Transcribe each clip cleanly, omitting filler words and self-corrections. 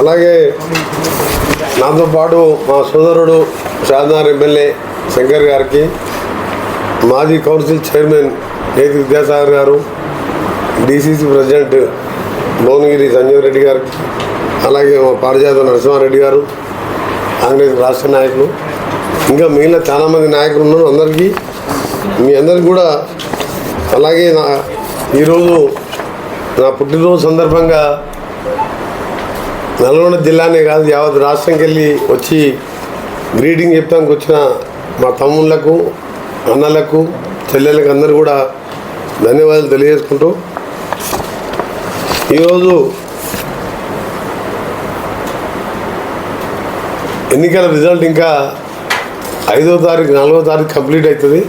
అలాగే నాతో పాటు మా సోదరుడు షాద్నగర్ ఎమ్మెల్యే శంకర్ గారికి, మాజీ కౌన్సిల్ చైర్మన్ నేతి విద్యాసాగర్ గారు, డిసిసి ప్రెసిడెంట్ భువనగిరి సంజీవ్ రెడ్డి గారికి, అలాగే మా పారిజాత నరసింహారెడ్డి గారు, కాంగ్రెస్ రాష్ట్ర నాయకులు, ఇంకా మిగిలిన చాలామంది నాయకులు ఉన్నారు. అందరికీ మీ అందరికీ కూడా, అలాగే ఈరోజు నా పుట్టినరోజు సందర్భంగా నల్గొండ జిల్లానే కాదు యావత్ రాష్ట్రంకి వెళ్ళి వచ్చి గ్రీటింగ్ చెప్తానికి వచ్చిన మా తమ్ముళ్ళకు, అన్నలకు, చెల్లెళ్ళకి అందరూ కూడా ధన్యవాదాలు తెలియజేసుకుంటూ, ఈరోజు ఎన్నికల రిజల్ట్ ఇంకా 5వ తారీఖు 4వ తారీఖు కంప్లీట్ అవుతుంది.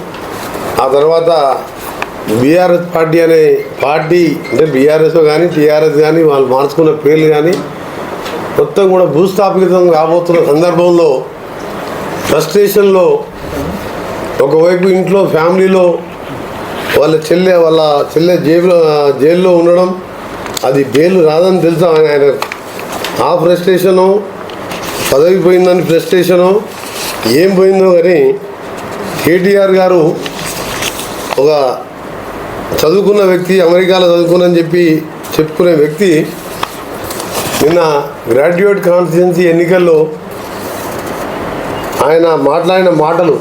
ఆ తర్వాత బీఆర్ఎస్ పార్టీ అనే పార్టీ, అంటే బీఆర్ఎస్ కానీ టీఆర్ఎస్ కానీ వాళ్ళు మార్చుకున్న పేర్లు కానీ మొత్తం కూడా భూస్థాపితం కాబోతున్న సందర్భంలో ఫ్రస్ట్రేషన్లో ఒకవైపు ఇంట్లో ఫ్యామిలీలో వాళ్ళ చెల్లె జైల్లో ఉండడం, అది బెయిల్ రాదని తెలుసా ఆయన, ఆ ఫ్రస్ట్రేషను, పదవి పోయిందని ఫ్రస్ట్రేషను, ఏం పోయిందో కానీ కేటీఆర్ గారు ఒక చదువుకున్న వ్యక్తి, అమెరికాలో చదువుకున్నని చెప్పుకునే వ్యక్తి నిన్న గ్రాడ్యుయేట్ కాన్స్టిట్యున్సీ ఎన్నికల్లో ఆయన మాట్లాడిన మాటలు,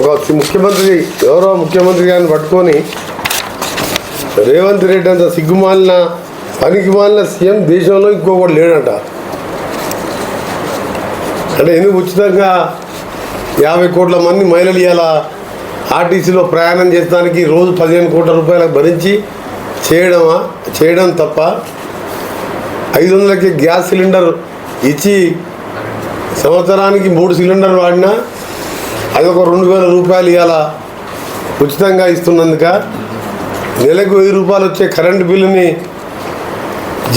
ఒక ముఖ్యమంత్రి, గౌరవ ముఖ్యమంత్రి గారిని పట్టుకొని రేవంత్ రెడ్డి అంత సిగ్గుమాలిన పనికిమాలిన సీఎం దేశంలో ఇంకొకటి లేడంట. అంటే ఎందుకు ఉచితంగా 50 కోట్ల మంది మహిళలు ఇవాళ ఆర్టీసీలో ప్రయాణం చేసడానికి రోజు 15 కోట్ల రూపాయలకు భరించి చేయడం తప్ప 500కి గ్యాస్ సిలిండర్ ఇచ్చి సంవత్సరానికి 3 సిలిండర్ వాడినా అది ఒక 2000 రూపాయలు ఇవాళ ఉచితంగా ఇస్తున్నందుక, నెలకు 1000 రూపాయలు వచ్చే కరెంటు బిల్లుని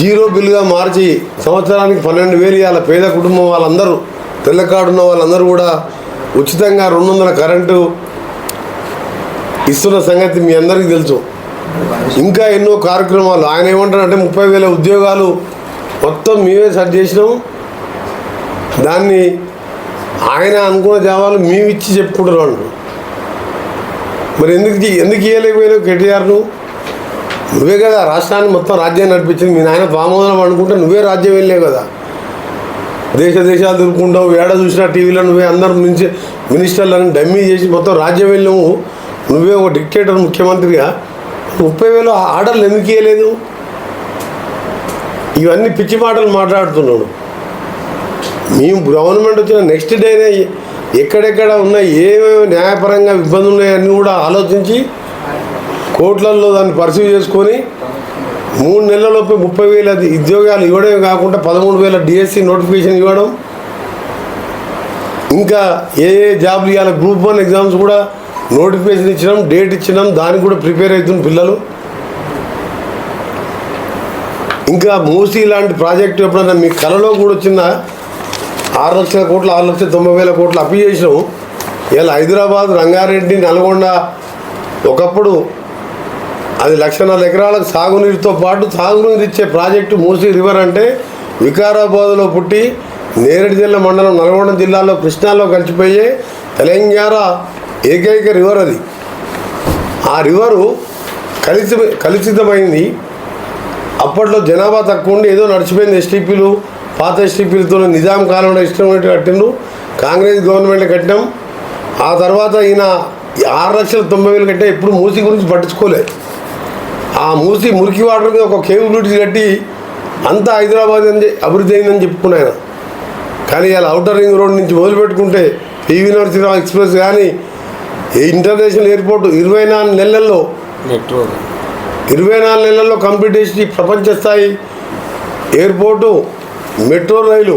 0 బిల్లుగా మార్చి సంవత్సరానికి 12,000 ఇవాళ పేద కుటుంబం వాళ్ళందరూ, తెల్ల కార్డు ఉన్న వాళ్ళందరూ కూడా ఉచితంగా 200 కరెంటు ఇస్తున్న సంగతి మీ అందరికీ తెలుసు. ఇంకా ఎన్నో కార్యక్రమాలు ఆయన ఏమంటారంటే 30,000 ఉద్యోగాలు మొత్తం మేమే సెట్ చేసినాం, దాన్ని ఆయన అనుకున్న జవాబులు మేము ఇచ్చి చెప్పుకుంటున్నాం. మరి ఎందుకు ఇవ్వలేకపోయినావు కేటీఆర్ను? నువ్వే కదా రాష్ట్రాన్ని మొత్తం రాజ్యాన్ని నడిపించింది. మీ నాయన పామోదనం అనుకుంటే నువ్వే రాజ్యం వెళ్ళావు కదా, దేశాలు తిరుగుకుంటావు, ఏడ చూసినా టీవీలో నువ్వే అందరు మినిస్టర్లను డమ్మీ చేసి మొత్తం రాజ్యం వెళ్ళావు. నువ్వే ఒక డిక్టేటర్ ముఖ్యమంత్రిగా 30,000 ఆర్డర్లు ఎందుకు ఇవ్వలేదు? ఇవన్నీ పిచ్చి మాటలు మాట్లాడుతున్నాడు. మేము గవర్నమెంట్ వచ్చిన నెక్స్ట్ డేనే ఎక్కడెక్కడ ఉన్నాయి, ఏమేమి న్యాయపరంగా ఇబ్బందులు ఉన్నాయన్నీ కూడా ఆలోచించి కోట్లల్లో దాన్ని పర్సీవ్ చేసుకొని 3 నెలలలోపు 30,000 ఉద్యోగాలు ఇవ్వడమే కాకుండా 13,000 డిఎస్సి నోటిఫికేషన్ ఇవ్వడం, ఇంకా ఏ జాబ్లు ఇవ్వాలి, గ్రూప్ 1 ఎగ్జామ్స్ కూడా నోటిఫికేషన్ ఇచ్చడం, డేట్ ఇచ్చడం, దానికి కూడా ప్రిపేర్ అవుతున్న పిల్లలు. ఇంకా మూసీ లాంటి ప్రాజెక్టు ఎప్పుడన్నా మీ కళలో కూడా వచ్చిందా? 6 లక్షల కోట్లు 6,90,000 కోట్లు అప్పి చేసినాం. ఇలా హైదరాబాద్, రంగారెడ్డి, నల్గొండ ఒకప్పుడు అది 1,04,000 ఎకరాలకు సాగునీరుతో పాటు తాగునీరు ఇచ్చే ప్రాజెక్టు మూసీ రివర్. అంటే వికారాబాద్లో పుట్టి నేరేడు జిల్లా మండలం నల్గొండ జిల్లాలో కృష్ణాలో కలిసిపోయే తెలంగాణ ఏకైక రివర్ అది. ఆ రివరు కలుషితమైంది. అప్పట్లో జనాభా తక్కువ ఉండి ఏదో నడిచిపోయింది. ఎస్టీపీలు, పాత ఎస్టీపీలతో నిజాం కాలంలో ఇష్టమైనట్టు కట్టిండు, కాంగ్రెస్ గవర్నమెంట్ కట్టినాం. ఆ తర్వాత ఈయన 6,90,000 కట్టే ఎప్పుడు మూసీ గురించి పట్టించుకోలేదు. ఆ మూసీ మురికి వాటర్ మీద ఒక కేబుల్ బ్రిడ్జ్ కట్టి అంతా హైదరాబాద్ అభివృద్ధి అయిందని చెప్పుకున్నాయన. కానీ ఇలా ఔటర్ రింగ్ రోడ్ నుంచి మొదలుపెట్టుకుంటే పివి నరసింహరావు ఎక్స్ప్రెస్ కానీ, ఇంటర్నేషనల్ ఎయిర్పోర్టు 24 నెలల్లో కంప్లీట్ చేసి ప్రపంచ స్థాయి ఎయిర్పోర్టు, మెట్రో రైలు,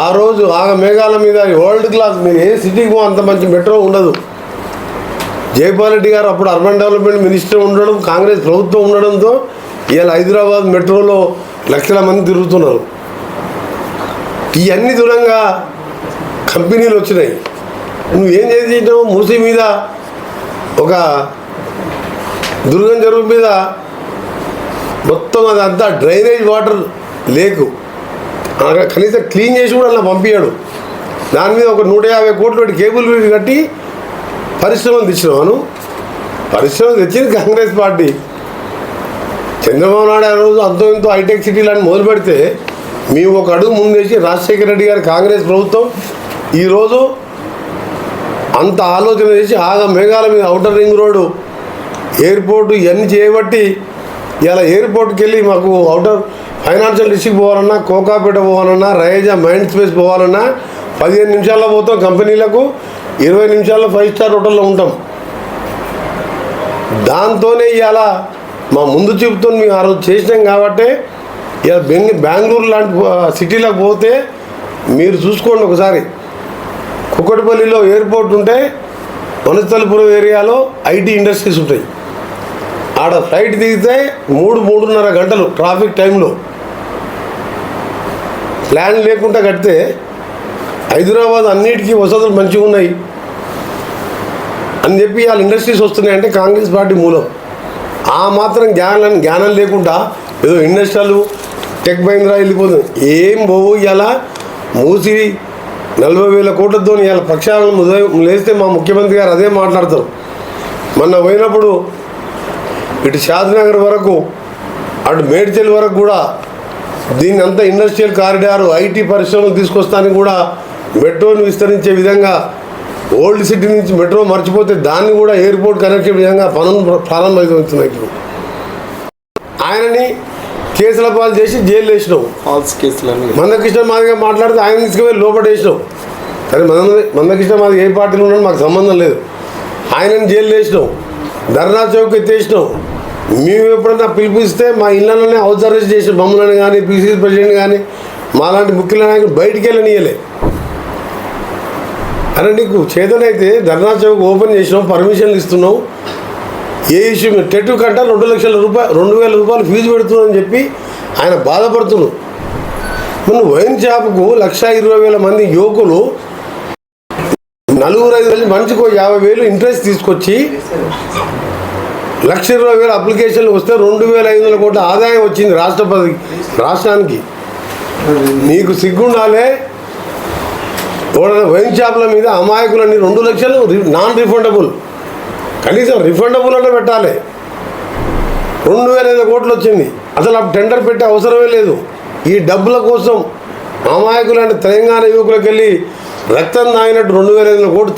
ఆ రోజు మేఘాల మీద వరల్డ్ క్లాస్, మీరు ఏ సిటీకి అంత మంచి మెట్రో ఉండదు. జైపాల్ రెడ్డి గారు అప్పుడు అర్బన్ డెవలప్మెంట్ మినిస్టర్ ఉండడం, కాంగ్రెస్ ప్రభుత్వం ఉండడంతో ఇవాళ హైదరాబాద్ మెట్రోలో లక్షల మంది తిరుగుతున్నారు. ఇవన్నీ దూరంగా కంపెనీలు వచ్చినాయి. నువ్వేం చేసినావు? మూసీ మీద, ఒక దుర్గం చెరువు మీద మొత్తం అదంతా డ్రైనేజ్ వాటర్ లేకు కనీసం క్లీన్ చేసి కూడా అలా పంపించాడు. దాని మీద ఒక 150 కోట్లు పెట్టి కేబుల్ బిల్ కట్టి పరిశ్రమలు తెచ్చినాను. పరిశ్రమలు తెచ్చింది కాంగ్రెస్ పార్టీ. చంద్రబాబు నాయుడు ఆ రోజు అంతో ఇంతో హైటెక్ సిటీలని మొదలు పెడితే మేము ఒక అడుగు ముందేసి రాజశేఖర రెడ్డి గారి కాంగ్రెస్ ప్రభుత్వం ఈరోజు అంత ఆలోచన చేసి ఆగా మేఘాల మీద ఔటర్ రింగ్ రోడ్డు, ఎయిర్పోర్టు ఇవన్నీ చేయబట్టి ఇలా ఎయిర్పోర్ట్కి వెళ్ళి మాకు ఔటర్ ఫైనాన్షియల్ డిస్ట్రిక్ట్ పోవాలన్నా, కోకాపేట పోవాలన్నా, రైజా మైండ్ స్పేస్ పోవాలన్నా 15 నిమిషాల్లో పోతాం కంపెనీలకు, 20 నిమిషాల్లో 5 స్టార్ హోటల్లో ఉంటాం. దాంతోనే ఇవాళ మా ముందు చూపుతో మేము ఆ రోజు చేసినాం కాబట్టి ఇలా బెంగళూరు లాంటి సిటీలకు పోతే మీరు చూసుకోండి ఒకసారి. కుక్కటిపల్లిలో ఎయిర్పోర్ట్ ఉంటే వనస్థలపురం ఏరియాలో ఐటీ ఇండస్ట్రీస్ ఉంటాయి. ఆడ ఫ్లైట్ దిగితే 3-3.5 గంటలు ట్రాఫిక్ టైంలో ప్లాన్ లేకుండా కడితే హైదరాబాద్ అన్నిటికీ వసతులు మంచిగా ఉన్నాయి అని చెప్పి వాళ్ళ ఇండస్ట్రీస్ వస్తున్నాయంటే కాంగ్రెస్ పార్టీ మూలం. ఆ మాత్రం జ్ఞానం లేకుండా ఏదో ఇండస్ట్రియల్ టెక్ మహీంద్రా వెళ్ళిపోతుంది. ఏం పోవు. ఇలా మూసి 40,000 కోట్లతో ఇలా ప్రక్షాళన ఉదయం లేస్తే మా ముఖ్యమంత్రి గారు అదే మాట్లాడతారు. మొన్న పోయినప్పుడు ఇటు షాద్నగర్ వరకు అటు మేడ్చల్ వరకు కూడా దీన్ని అంతా ఇండస్ట్రియల్ కారిడార్ ఐటీ పరిశ్రమలు తీసుకొస్తానికి కూడా మెట్రోను విస్తరించే విధంగా ఓల్డ్ సిటీ నుంచి మెట్రో మర్చిపోతే దాన్ని కూడా ఎయిర్పోర్ట్ కనెక్ట్ విధంగా పనులు ప్రారంభమవుతున్నాయి. ఆయనని కేసుల పాలు చేసి జైలు వేసినాం. ఫాల్స్ కేసులని మందకృష్ణ మాదిగా మాట్లాడితే ఆయన తీసుకుపోయి లోపల వేసినాం. సరే మందకృష్ణ మాది ఏ పార్టీలో ఉన్నాడో మాకు సంబంధం లేదు. ఆయనని జైలు వేసినాం. ధర్నా చౌక్ ఎత్తేసినాం. మేము ఎప్పుడన్నా పిలిపిస్తే మా ఇళ్ళలోనే హౌస్ అరెస్ట్ చేసిన మమ్మల్ని కానీ, పీసీసీ ప్రెసిడెంట్ కానీ, మాలాంటి ముఖ్యుల నాయకులు బయటికి వెళ్ళనియలే. అరే నీకు చేతనైతే ధర్నా చౌక్ ఓపెన్ చేసినావు, పర్మిషన్లు ఇస్తున్నావు, ఏ ఇష్యూ టెట్ కంటే 2,00,000 రూపాయలు ఫీజు పెడుతున్నావు చెప్పి ఆయన బాధపడుతున్నావు. మన వైన్ షాపుకు 1,20,000 మంది యువకులు 4-5 మనిషికి 50,000 ఇంట్రెస్ట్ తీసుకొచ్చి 1,20,000 అప్లికేషన్లు వస్తే 2,500 కోట్ల ఆదాయం వచ్చింది రాష్ట్రానికి. నీకు సిగ్గుండాలే. వైన్ షాపుల మీద అమాయకులని 2 లక్షలు నాన్ రిఫండబుల్, కనీసం రిఫండబుల్ అంటే పెట్టాలి. 2,500 కోట్లు వచ్చింది. అసలు ఆ టెండర్ పెట్టే అవసరమే లేదు. ఈ డబ్బుల కోసం అమాయకులు అంటే తెలంగాణ యువకులకు వెళ్ళి రక్తం తాగినట్టు 2,500 కోట్లు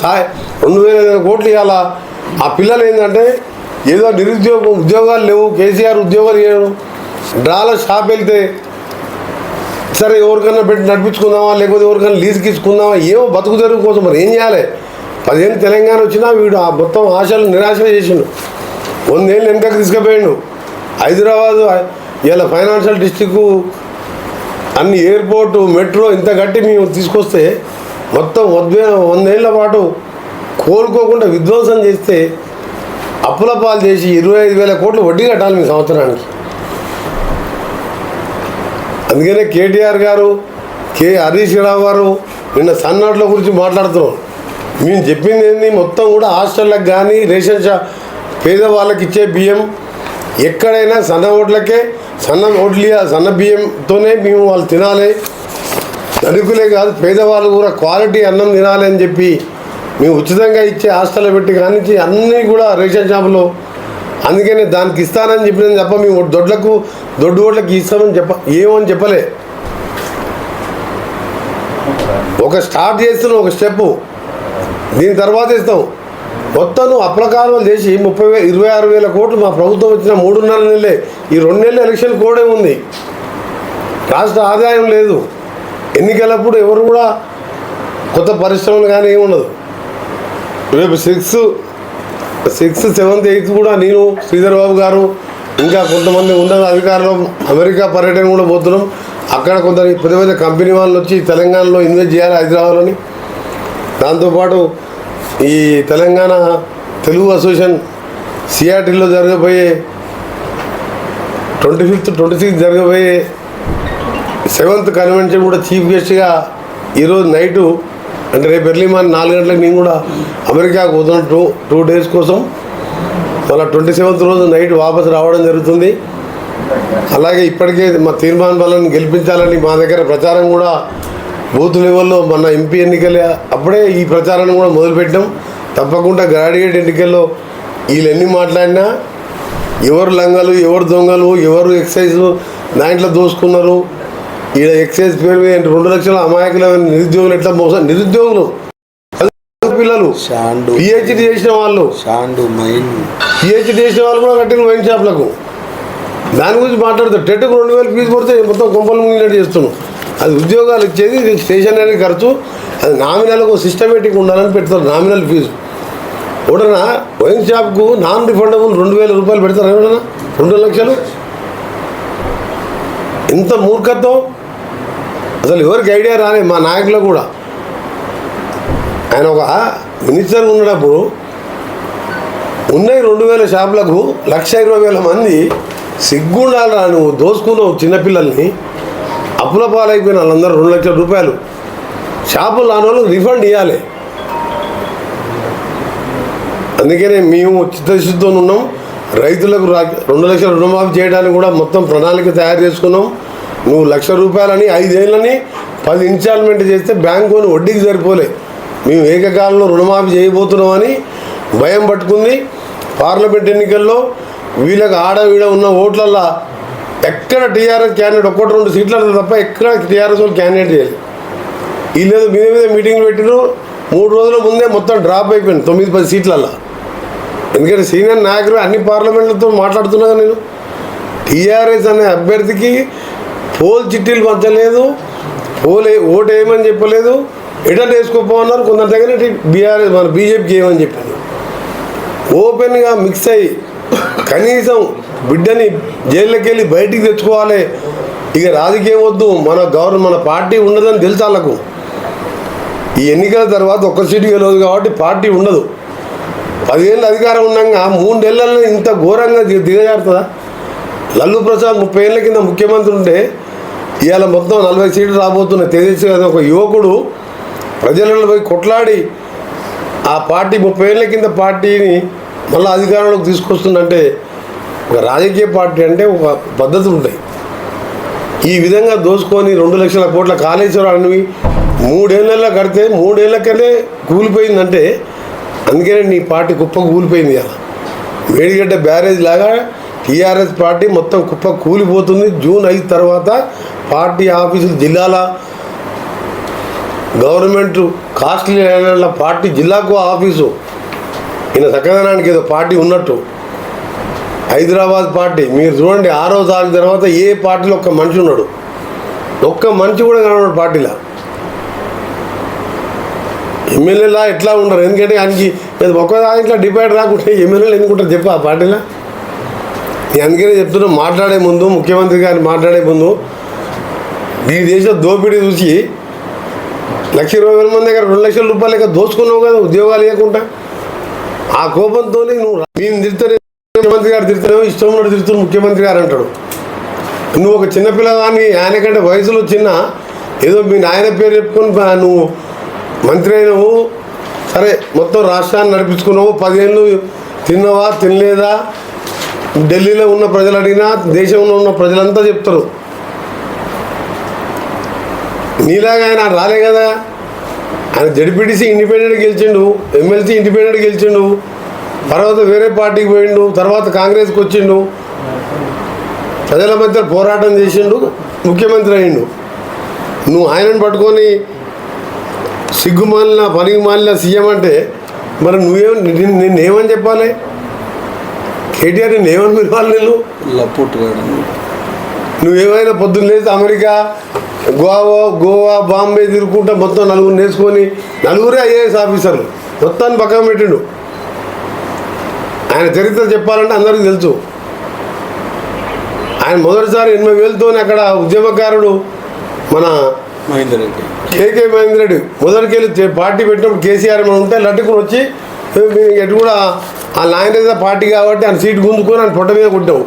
2,500 కోట్లు ఇవాళ ఆ పిల్లలు ఏంటంటే ఏదో ఉద్యోగాలు లేవు, కేసీఆర్ ఉద్యోగాలు చేయడం, డ్రాల షాప్ వెళ్తే సరే ఎవరికన్నా పెట్టి నడిపించుకుందామా, లేకపోతే ఎవరికైనా లీజుకి ఇచ్చుకుందామా, ఏమో బతుకు తెరువు కోసం. మరి ఏం చేయాలి? 10 ఏళ్ళు తెలంగాణ వచ్చినా వీడు ఆ మొత్తం ఆశలు నిరాశ చేసిండు. 100 ఏళ్ళు వెనకకి తీసుకుపోయిండు. హైదరాబాదు ఇలా ఫైనాన్షియల్ డిస్ట్రిక్ట్ అన్ని ఎయిర్పోర్టు, మెట్రో ఇంత గట్టి మేము తీసుకొస్తే మొత్తం 100 ఏళ్ల పాటు కోలుకోకుండా విధ్వంసం చేస్తే అప్పుల పాలు చేసి 25,000 కోట్లు వడ్డీ కట్టాలి మీ సంవత్సరానికి. అందుకనే కేటీఆర్ గారు, హరీష్ రావు గారు నిన్న సన్నోట్ల గురించి మాట్లాడుతున్నాం. మేము చెప్పింది ఏంది, మొత్తం కూడా హాస్టళ్ళకి కానీ రేషన్ పేదవాళ్ళకి ఇచ్చే బియ్యం ఎక్కడైనా సన్న ఓట్లకే సన్న బియ్యంతోనే మేము వాళ్ళు తినాలి. ధనికులే కాదు పేదవాళ్ళు కూడా క్వాలిటీ అన్నం తినాలి అని చెప్పి మేము ఉచితంగా ఇచ్చే హాస్టల్లో పెట్టి కానించి అన్నీ కూడా రేషన్ షాపులో. అందుకనే దానికి ఇస్తానని చెప్పిన తప్ప మేము దొడ్డు ఓట్లకి ఇస్తామని ఏమని చెప్పలే. ఒక స్టార్ట్ చేస్తున్నాం, ఒక స్టెప్పు, దీని తర్వాత ఇస్తాం. మొత్తం నువ్వు అప్రకారం చేసి 26,000 కోట్లు మా ప్రభుత్వం వచ్చిన 3.5 నెలలే. ఈ 2 నెలలు ఎలక్షన్ కోడే ఉంది. రాష్ట్ర ఆదాయం లేదు. ఎన్నికలప్పుడు ఎవరు కూడా కొత్త పరిశ్రమలు కానీ ఏముండదు. రేపు 6th, 7th, 8th కూడా నేను, శ్రీధర్ బాబు గారు, ఇంకా కొంతమంది ఉన్నత అధికారులు అమెరికా పర్యటన కూడా పోతున్నాం. అక్కడ కొంత పెద్ద కంపెనీ వాళ్ళు వచ్చి తెలంగాణలో ఇన్వెస్ట్ చేయాలి హైదరాబాద్లోని. దాంతోపాటు ఈ తెలంగాణ తెలుగు అసోసియేషన్ సిఆర్టీలో జరగబోయే 25th, 26th జరగబోయే 7th కన్వెన్షన్ కూడా చీఫ్ గెస్ట్గా ఈరోజు నైటు అంటే రేపు ఎర్లీ మార్నింగ్ 4 గంటలకు నేను కూడా అమెరికాకు పోతున్నాం 2 days కోసం. మళ్ళీ 27th రోజు నైట్ వాపసు రావడం జరుగుతుంది. అలాగే ఇప్పటికే మా తీర్మానం వల్ల గెలిపించాలని మా దగ్గర ప్రచారం కూడా బూత్ లెవెల్లో మన ఎంపీ ఎన్నికలు అప్పుడే ఈ ప్రచారాన్ని కూడా మొదలుపెట్టాం. తప్పకుండా గ్రాడ్యుయేట్ ఎన్నికల్లో వీళ్ళు ఎన్ని మాట్లాడినా ఎవరు లంగలు, ఎవరు దొంగలు, ఎవరు ఎక్సైజ్ దాంట్లో దోసుకున్నారు, ఈడ ఎక్సైజ్ పేరు మీద 2 లక్షల అమాయకులమైన నిరుద్యోగులు ఎట్లా మోసం, నిరుద్యోగులు పిల్లలు పిహెచ్డి చేసిన వాళ్ళు, పిహెచ్డి చేసిన వాళ్ళు కూడా కట్టిన వైన్ షాప్లకు దాని గురించి మాట్లాడుతారు. టెట్కు 2000 ఫీజు పడితే మొత్తం కొంపలు ముగినట్టు చేస్తున్నాం. అది ఉద్యోగాలు ఇచ్చేది స్టేషనరీ ఖర్చు, అది నామినల్కు సిస్టమేటిక్ ఉండాలని పెడతారు. నామినల్ ఫీజు ఎవడన్నా వైన్ షాప్కు నాన్ రిఫండబుల్ 2000 రూపాయలు పెడతారు. ఎవడన్నా 2 లక్షలు, ఇంత మూర్ఖత్వం అసలు ఎవరికి ఐడియా రాలే. మా నాయకులు కూడా ఆయన ఒక మినిస్టర్ ఉన్నప్పుడు ఉన్నాయి 2000 షాపులకు 1,20,000 మంది సిగ్గుండాలరా, నువ్వు దోసుకున్నావు చిన్నపిల్లల్ని, అప్పుల పాలైపోయిన వాళ్ళందరూ 2 లక్షల రూపాయలు షాపులు రాని వాళ్ళకి రిఫండ్ ఇవ్వాలి. అందుకనే మేము చిత్తశుద్ధితో ఉన్నాం. రైతులకు 2 లక్షల రుణమాఫీ చేయడానికి కూడా మొత్తం ప్రణాళిక తయారు చేసుకున్నాం. నువ్వు 1,00,000 రూపాయలని 5 ఏళ్ళని 10 ఇన్స్టాల్మెంట్ చేస్తే బ్యాంకుని వడ్డీకి సరిపోలే. మేము ఏకకాలంలో రుణమాఫీ చేయబోతున్నామని భయం పట్టుకుంది. పార్లమెంట్ ఎన్నికల్లో వీళ్ళకి ఆడవీడ ఉన్న ఓట్లల్లో ఎక్కడ టీఆర్ఎస్ క్యాండిడేట్ 1-2 సీట్లలో తప్ప ఎక్కడ టీఆర్ఎస్ వాళ్ళు క్యాండిడేట్ చేయాలి. వీళ్ళు మీద మీద మీటింగ్లు పెట్టినారు. 3 రోజుల ముందే మొత్తం డ్రాప్ అయిపోయింది 9-10 సీట్లలో. ఎందుకంటే సీనియర్ నాయకులు అన్ని పార్లమెంట్లతో మాట్లాడుతున్నా. నేను టీఆర్ఎస్ అనే అభ్యర్థికి పోల్ చిట్టీలు పంచలేదు, ఓటు వేయమని చెప్పలేదు, ఎటంటే వేసుకోపోన్నారు. కొందరి దగ్గర బీఆర్ఎస్ మన బీజేపీకి వేయమని చెప్పింది. ఓపెన్గా మిక్స్ అయ్యి కనీసం బిడ్డని జైల్లోకి వెళ్ళి బయటికి తెచ్చుకోవాలి. ఇక రాజకీయం వద్దు, మన పార్టీ ఉండదని తెలుసు వాళ్ళకు. ఈ ఎన్నికల తర్వాత 1 సీటు గెలవదు కాబట్టి పార్టీ ఉండదు. 10 ఏళ్ళ అధికారం ఉన్నాక 3 నెలల్లో ఇంత ఘోరంగా దిగజారుతుందా? లల్లు ప్రసాద్ 30 ఏళ్ళ కింద ముఖ్యమంత్రి ఉంటే ఇవాళ మొత్తం 40 సీట్లు రాబోతున్నాయి. తేజస్వి గారు ఒక యువకుడు ప్రజలలో పోయి కొట్లాడి ఆ పార్టీ 30 ఏళ్ళ కింద పార్టీని మళ్ళీ అధికారంలోకి తీసుకొస్తుందంటే ఒక రాజకీయ పార్టీ అంటే ఒక పద్ధతులు ఉంటాయి. ఈ విధంగా దోసుకొని 2 లక్షల కోట్ల కాళేశ్వరాన్ని 3 ఏళ్ళల్లో కడితే 3 ఏళ్ళకనే కూలిపోయిందంటే అందుకనే నీ పార్టీ కుప్ప కూలిపోయింది. అలా మేడిగడ్డ బ్యారేజ్ లాగా టీఆర్ఎస్ పార్టీ మొత్తం కుప్ప కూలిపోతుంది. జూన్ 5 తర్వాత పార్టీ ఆఫీసులు జిల్లాల గవర్నమెంట్ కాస్ట్లీ పార్టీ జిల్లాకు ఆఫీసు ఈయన చక్కదనానికి ఏదో పార్టీ ఉన్నట్టు. హైదరాబాద్ పార్టీ మీరు చూడండి 6వ తారీఖు తర్వాత ఏ పార్టీలో ఒక్క మనిషి ఉన్నాడు, ఒక్క మనిషి కూడా కనబడు పార్టీలో. ఎమ్మెల్యేలా ఎట్లా ఉండరు, ఎందుకంటే ఆయనకి ఒక్క దాంట్లో డిబేట్ రాకుంటే ఎమ్మెల్యేలు ఎందుకుంటారు చెప్పు ఆ పార్టీలో. నేను అందుకనే చెప్తున్నా, మాట్లాడే ముందు ముఖ్యమంత్రి గారిని మాట్లాడే ముందు ఈ దేశ దోపిడీ చూసి 1,20,000 మంది దగ్గర 2 లక్షల రూపాయలు లెక్క దోచుకున్నావు కదా ఉద్యోగాలు ఇవ్వకుండా. ఆ కోపంతో నువ్వు మేము తిరుగుతానే ముఖ్యమంత్రి గారు తిరుగుతానేమో ఇష్టం ఉన్నట్టు తిరుగుతున్న ముఖ్యమంత్రి గారు అంటాడు. నువ్వు ఒక చిన్నపిల్లవాడిని ఆయన కంటే వయసులో చిన్న ఏదో మీ నాయన పేరు చెప్పుకొని నువ్వు మంత్రి అయినవు, సరే మొత్తం రాష్ట్రాన్ని నడిపించుకున్నావు, 10 ఏళ్ళు తిన్నావా తినలేదా ఢిల్లీలో ఉన్న ప్రజలు అడిగినా దేశంలో ఉన్న ప్రజలంతా చెప్తారు. నీలాగా ఆయన రాలే కదా. ఆయన జడ్పీటీసీ ఇండిపెండెంట్ గెలిచిండు, ఎమ్మెల్సీ ఇండిపెండెంట్ గెలిచిండు, తర్వాత వేరే పార్టీకి పోయిండు, తర్వాత కాంగ్రెస్కి వచ్చిండు, ప్రజల మధ్య పోరాటం చేసిండు, ముఖ్యమంత్రి అయ్యిండు. నువ్వు ఆయనను పట్టుకొని సిగ్గుమాలిన పనికి మాలిన సీఎం అంటే మరి నిన్నేమని చెప్పాలి? కేటీఆర్ నిన్నేమని పిలవాలి? నువ్వేమైనా పొద్దున్న లేచి అమెరికా గోవా బాంబే తిరుగుకుంటా మొత్తం 4 నేర్చుకొని 4 ఐఏఎస్ ఆఫీసర్లు మొత్తాన్ని పక్కన పెట్టిండు. ఆయన చరిత్ర చెప్పాలంటే అందరికీ తెలుసు. ఆయన మొదటిసారి 80,000తో అక్కడ ఉద్యమకారుడు మన మహేందర్ రెడ్డి కేకే మహేందర్ రెడ్డి మొదటికెళ్ళి పార్టీ పెట్టినప్పుడు కేసీఆర్ మనం ఉంటే లట్టుకుని వచ్చి ఎటు కూడా ఆ నాయన పార్టీ కాబట్టి ఆయన సీటు గుంజుకొని ఆయన పొట్ట మీద కొట్టావు.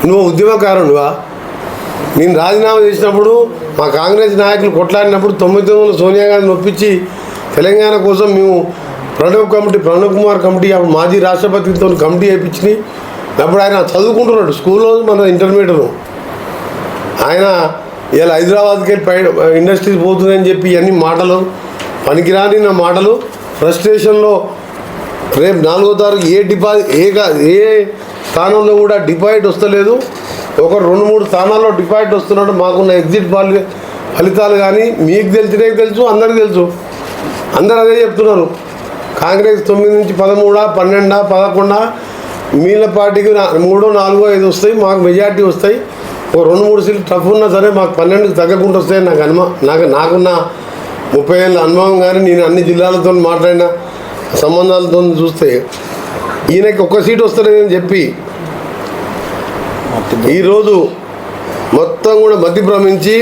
నువ్వు ఉద్యమకారుడువా? నేను రాజీనామా చేసినప్పుడు మా కాంగ్రెస్ నాయకులు కొట్లాడినప్పుడు 99లో సోనియా గాంధీని ఒప్పించి తెలంగాణ కోసం మేము ప్రణబ్ కుమార్ కమిటీ అప్పుడు మాజీ రాష్ట్రపతితో కమిటీ వేయించి అప్పుడు ఆయన చదువుకుంటున్నాడు స్కూల్లో, మన ఇంటర్మీడియట్. ఆయన ఇలా హైదరాబాద్కి వెళ్ళి ఇండస్ట్రీస్ పోతుందని చెప్పి ఇవన్నీ మాటలు, పనికిరాని నా మాటలు, ఫ్రస్ట్రేషన్లో రేపు 4వ తారీఖు ఏ స్థానంలో కూడా డిపాజిట్ వస్తలేదు. ఒక 2-3 స్థానాల్లో డిపాజిట్ వస్తున్నాడు. మాకున్న ఎగ్జిట్ ఫలితాలు కానీ మీకు తెలిసినవి తెలుసు, అందరికీ తెలుసు. అందరూ అదే చెప్తున్నారు. కాంగ్రెస్ 9 నుంచి 13, 12, 11 మీళ్ళ పార్టీకి 3, 4, 5 వస్తాయి. మాకు మెజార్టీ వస్తాయి. ఒక 2-3 సీట్లు టఫ్ ఉన్నా సరే మాకు 12కి తగ్గకుండా వస్తాయి. నాకున్న 30 ఏళ్ళ అనుభవం కానీ నేను అన్ని జిల్లాలతో మాట్లాడిన సంబంధాలతో చూస్తే ఈయనకి 1 సీటు వస్తలేదని చెప్పి ఈరోజు మొత్తం కూడా మధ్య భ్రమించి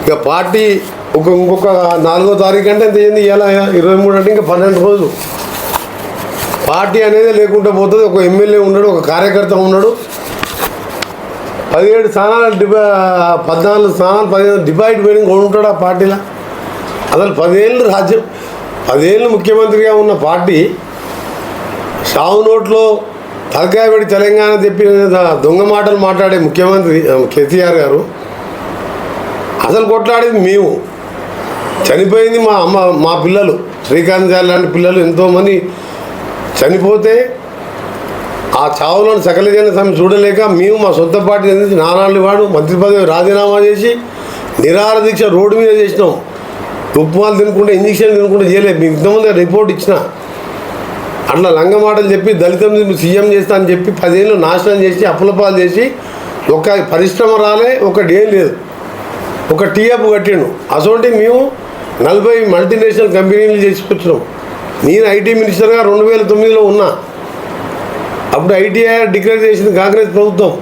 ఇక పార్టీ ఇంకొక 4వ తారీఖు అంటే ఎంత అయింది, ఇలా 23 అంటే ఇంకా 12 రోజులు పార్టీ అనేది లేకుండా పోతుంది. ఒక ఎమ్మెల్యే ఉన్నాడు, ఒక కార్యకర్త ఉన్నాడు. 17 స్థానాలు 14 స్థానాలు 15 డిపాజిట్ పోయిన ఉంటాడు ఆ పార్టీలో. అసలు 10 ఏళ్ళు రాజ్యం, 10 ఏళ్ళు ముఖ్యమంత్రిగా ఉన్న పార్టీ షావు నోట్లో తలకాయ పెట్టి తెలంగాణ తెప్పి దొంగ మాటలు మాట్లాడే ముఖ్యమంత్రి కేసీఆర్ గారు. అసలు కొట్లాడేది మేము. చనిపోయింది మా పిల్లలు, శ్రీకాంత్ గారు లాంటి పిల్లలు ఎంతోమంది చనిపోతే ఆ చావులను సకల జన సమ్మె చూడలేక మేము మా సొంత పార్టీ అందించి నానాళ్ళు వాడు మంత్రి పదవి రాజీనామా చేసి నిరాహార దీక్ష రోడ్డు మీద చేసినాం. ఉప్మాలు తినుకుంటే, ఇంజక్షన్ తినుకుంటే చేయలేదు. మీకు ఇంతకుముందు రిపోర్ట్ ఇచ్చిన. అట్లా లంగ మాటలు చెప్పి దళితం సీఎం చేస్తా అని చెప్పి 10 ఏళ్ళు నాశనం చేసి అప్పులపాలు చేసి ఒక పరిశ్రమ రాలే, ఒకటి ఏం లేదు, ఒక టీఎఫ్ కట్టిండు. అసోంటి మేము 40 మల్టీనేషనల్ కంపెనీలు చేసుకొచ్చినాం. నేను ఐటీ మినిస్టర్గా 2009లో ఉన్నా. అప్పుడు ఐటీఐ డిక్లేర్ చేసింది కాంగ్రెస్ ప్రభుత్వం.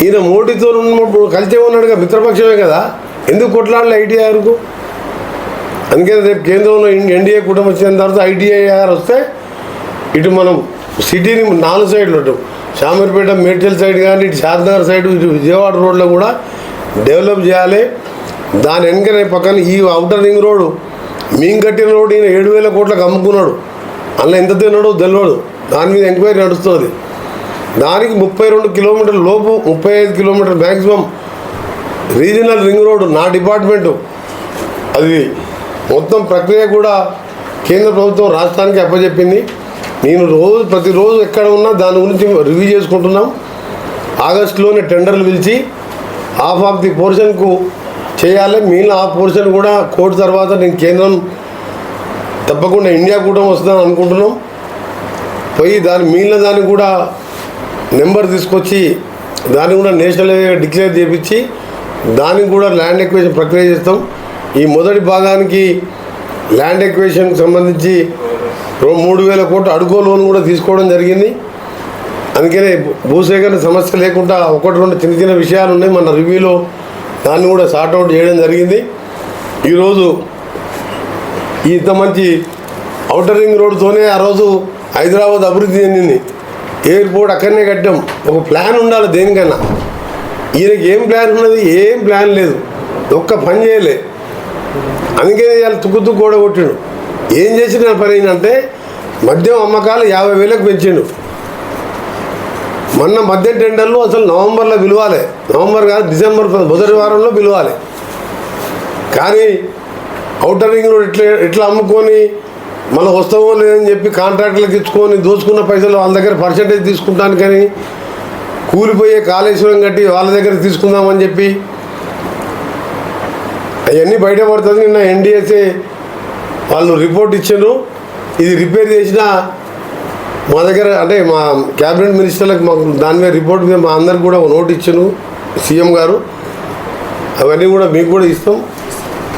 ఈయన మోడీతో ఉన్నప్పుడు కలిసే ఉన్నాడుగా, మిత్రపక్షమే కదా, ఎందుకు కొట్లాడలే ఐటీఐఆర్కు? అందుకే రేపు కేంద్రంలో ఎన్డీఏ కుటుంబం వచ్చిన తర్వాత ఐటీఐఆర్ వస్తే ఇటు మనం సిటీని 4 సైడ్లు ఉంటాం. షామీర్పేట మేడ్చల్ సైడ్ కానీ, ఇటు షాద్నగర్ సైడ్, ఇటు విజయవాడ రోడ్లో కూడా డెవలప్ చేయాలి. దాని వెనకనే పక్కన ఈ ఔటర్ రింగ్ రోడ్డు మేము కట్టిన రోడ్డు ఈయన 7,000 కోట్లకు అమ్ముకున్నాడు. అందులో ఎంత తిన్నాడో తెలియదు. దాని మీద ఎంక్వైరీ నడుస్తుంది. దానికి 32 కిలోమీటర్ల లోపు 35 కిలోమీటర్ల మ్యాక్సిమం రీజనల్ రింగ్ రోడ్డు నా డిపార్ట్మెంటు. అది మొత్తం ప్రక్రియ కూడా కేంద్ర ప్రభుత్వం రాష్ట్రానికి అప్పచెప్పింది. నేను ప్రతిరోజు ఎక్కడ ఉన్నా దాని గురించి రివ్యూ చేసుకుంటున్నాం. ఆగస్టులోనే టెండర్లు పిలిచి హాఫ్ ఆఫ్ ది పోర్షన్కు చేయాలి. మిగిలిన ఆ పోర్షన్ కూడా కోర్టు తర్వాత నేను కేంద్రం తప్పకుండా ఇండియా కూటమి వస్తుందని అనుకుంటున్నాం. పోయి మిగిలిన దాన్ని కూడా నెంబర్ తీసుకొచ్చి దాన్ని కూడా నేషనల్ డిక్లేర్ చేయించి దానికి కూడా ల్యాండ్ ఎక్వేషన్ ప్రక్రియ చేస్తాం. ఈ మొదటి భాగానికి ల్యాండ్ ఎక్వేషన్కి సంబంధించి 3,000 కోట్ల అడుగో లోన్ కూడా తీసుకోవడం జరిగింది. అందుకనే భూసేకరణ సమస్య లేకుండా 1-2 చిన్న విషయాలు ఉన్నాయి. మన రివ్యూలో దాన్ని కూడా సార్ట్అవుట్ చేయడం జరిగింది. ఈరోజు ఇంత మంచి ఔటర్ రింగ్ రోడ్డుతోనే ఆ రోజు హైదరాబాద్ అభివృద్ధి చెందింది. ఎయిర్పోర్ట్ అక్కడనే కట్టాం. ఒక ప్లాన్ ఉండాలి దేనికన్నా. ఈయనకి ఏం ప్లాన్ ఉన్నది? ఏం ప్లాన్ లేదు, ఒక్క పని చేయలే. అందుకే ఇవాళ తుక్కు ఓడగొట్టిండు. ఏం చేసిన పని ఏంటంటే మద్యం అమ్మకాలు 50,000కు పెంచిండు. మొన్న మద్యం టెండర్లు అసలు నవంబర్లో పిలవాలి, నవంబర్ కాదు డిసెంబర్ మొదటి వారంలో పిలవాలి. కానీ ఔటర్ రింగ్ రోడ్ ఎట్లా అమ్ముకొని మళ్ళీ వస్తామో లేదని చెప్పి కాంట్రాక్టులకు ఇచ్చుకొని దోచుకున్న పైసలు వాళ్ళ దగ్గర పర్సెంటేజ్ తీసుకుంటాను, కానీ కూలిపోయే కాళేశ్వరం కట్టి వాళ్ళ దగ్గర తీసుకుందామని చెప్పి అవన్నీ బయటపడుతుంది. నిన్న ఎన్డీఎస్ఏ వాళ్ళు రిపోర్ట్ ఇచ్చారు. ఇది రిపేర్ చేసిన మా దగ్గర అంటే మా క్యాబినెట్ మినిస్టర్లకు మాకు దాని మీద రిపోర్ట్ మీద మా అందరికి కూడా ఒక నోట్ ఇచ్చాను సీఎం గారు. అవన్నీ కూడా మీకు కూడా ఇస్తాం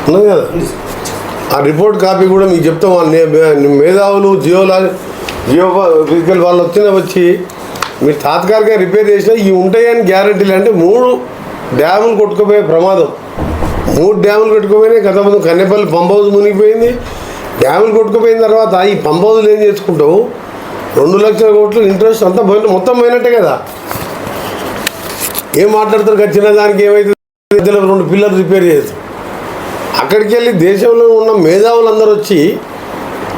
ఉన్నది కదా. ఆ రిపోర్ట్ కాపీ కూడా మీకు చెప్తాం. మేధావులు జియో ఫిజికల్ వాళ్ళు వచ్చి మీరు తాత్కాలికంగా రిపేర్ చేసినా ఇవి ఉంటాయని గ్యారంటీలు. అంటే 3 డ్యాములు కొట్టుకుపోయే ప్రమాదం. 3 డ్యాములు కొట్టుకుపోయినాయి. గత ముందు కన్నెపల్లి పంప్ హౌస్ మునిగిపోయింది. డ్యాములు కొట్టుకుపోయిన తర్వాత ఈ పంప్ హౌస్లు ఏం చేసుకుంటావు? 2 లక్షల కోట్లు ఇంట్రెస్ట్ అంతా పోయిన మొత్తం పోయినట్టే కదా. ఏం మాట్లాడతారు? చిన్న దానికి ఏమైతే 2 పిల్లలు రిపేర్ చేస్తారు. అక్కడికి వెళ్ళి దేశంలో ఉన్న మేధావులందరూ వచ్చి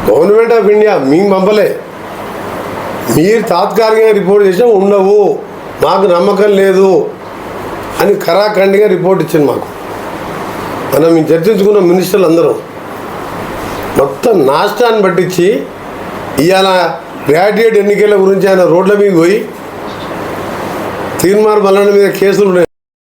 గవర్నమెంట్ ఆఫ్ ఇండియా మేము పంపలే, మీరు తాత్కాలికంగా రిపోర్ట్ చేసినా ఉండవు, మాకు నమ్మకం లేదు అని ఖరాఖండిగా రిపోర్ట్ ఇచ్చింది మాకు. మేము చర్చించుకున్న మినిస్టర్లు అందరం మొత్తం నాష్టాన్ని పట్టించి ఇవాళ గ్రాడ్యుయేట్ ఎన్నికల గురించి ఆయన రోడ్ల మీద పోయి తీర్మార్ మల్లన్న మీద కేసులు ఉన్నాయి.